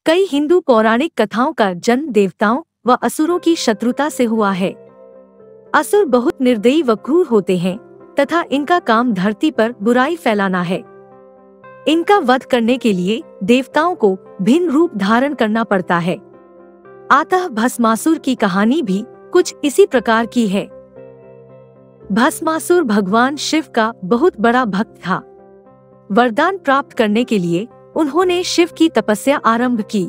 कई हिंदू पौराणिक कथाओं का जन्म देवताओं व असुरों की शत्रुता से हुआ है। असुर बहुत निर्दयी व क्रूर होते हैं तथा इनका काम धरती पर बुराई फैलाना है। इनका वध करने के लिए देवताओं को भिन्न रूप धारण करना पड़ता है। अतः भस्मासुर की कहानी भी कुछ इसी प्रकार की है। भस्मासुर भगवान शिव का बहुत बड़ा भक्त था। वरदान प्राप्त करने के लिए उन्होंने शिव की तपस्या आरंभ की।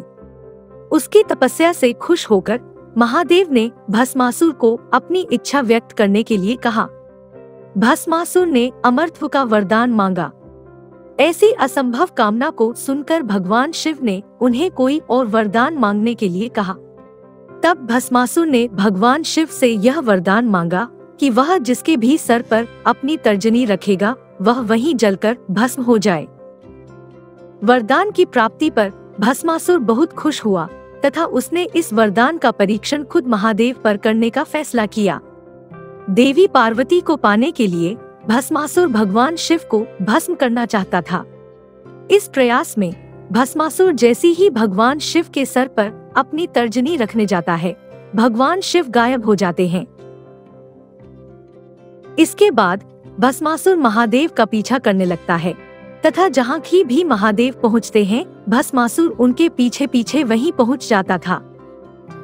उसकी तपस्या से खुश होकर महादेव ने भस्मासुर को अपनी इच्छा व्यक्त करने के लिए कहा। भस्मासुर ने अमरत्व का वरदान मांगा। ऐसी असंभव कामना को सुनकर भगवान शिव ने उन्हें कोई और वरदान मांगने के लिए कहा। तब भस्मासुर ने भगवान शिव से यह वरदान मांगा कि वह जिसके भी सर पर अपनी तर्जनी रखेगा वह वहीं जलकर भस्म हो जाए। वरदान की प्राप्ति पर भस्मासुर बहुत खुश हुआ तथा उसने इस वरदान का परीक्षण खुद महादेव पर करने का फैसला किया। देवी पार्वती को पाने के लिए भस्मासुर भगवान शिव को भस्म करना चाहता था। इस प्रयास में भस्मासुर जैसी ही भगवान शिव के सर पर अपनी तर्जनी रखने जाता है, भगवान शिव गायब हो जाते हैं। इसके बाद भस्मासुर महादेव का पीछा करने लगता है तथा जहाँ भी महादेव पहुँचते हैं भस्मासुर उनके पीछे पीछे वहीं पहुँच जाता था।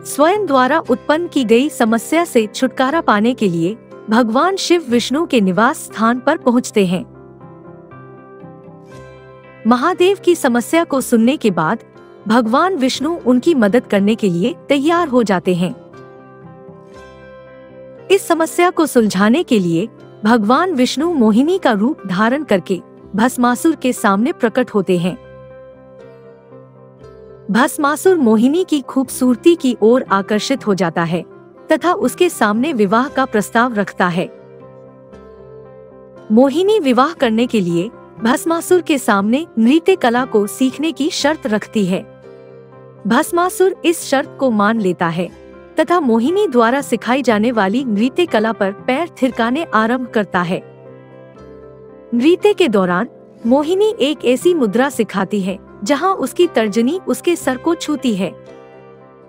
स्वयं द्वारा उत्पन्न की गई समस्या से छुटकारा पाने के लिए भगवान शिव विष्णु के निवास स्थान पर पहुँचते हैं। महादेव की समस्या को सुनने के बाद भगवान विष्णु उनकी मदद करने के लिए तैयार हो जाते हैं। इस समस्या को सुलझाने के लिए भगवान विष्णु मोहिनी का रूप धारण करके भस्मासुर के सामने प्रकट होते हैं। भस्मासुर मोहिनी की खूबसूरती की ओर आकर्षित हो जाता है तथा उसके सामने विवाह का प्रस्ताव रखता है। मोहिनी विवाह करने के लिए भस्मासुर के सामने नृत्य कला को सीखने की शर्त रखती है। भस्मासुर इस शर्त को मान लेता है तथा मोहिनी द्वारा सिखाई जाने वाली नृत्य कला पर पैर थिरकाने आरंभ करता है। नृत्य के दौरान मोहिनी एक ऐसी मुद्रा सिखाती है जहां उसकी तर्जनी उसके सर को छूती है।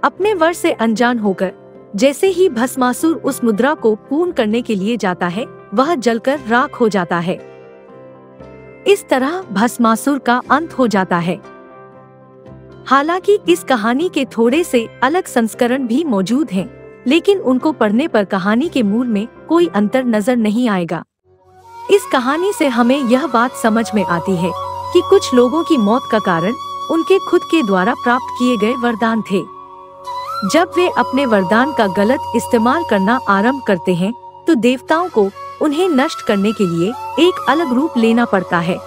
अपने वर से अनजान होकर जैसे ही भस्मासुर उस मुद्रा को पूर्ण करने के लिए जाता है वह जलकर राख हो जाता है। इस तरह भस्मासुर का अंत हो जाता है। हालांकि इस कहानी के थोड़े से अलग संस्करण भी मौजूद हैं, लेकिन उनको पढ़ने पर कहानी के मूल में कोई अंतर नजर नहीं आएगा। इस कहानी से हमें यह बात समझ में आती है कि कुछ लोगों की मौत का कारण उनके खुद के द्वारा प्राप्त किए गए वरदान थे। जब वे अपने वरदान का गलत इस्तेमाल करना आरंभ करते हैं तो देवताओं को उन्हें नष्ट करने के लिए एक अलग रूप लेना पड़ता है।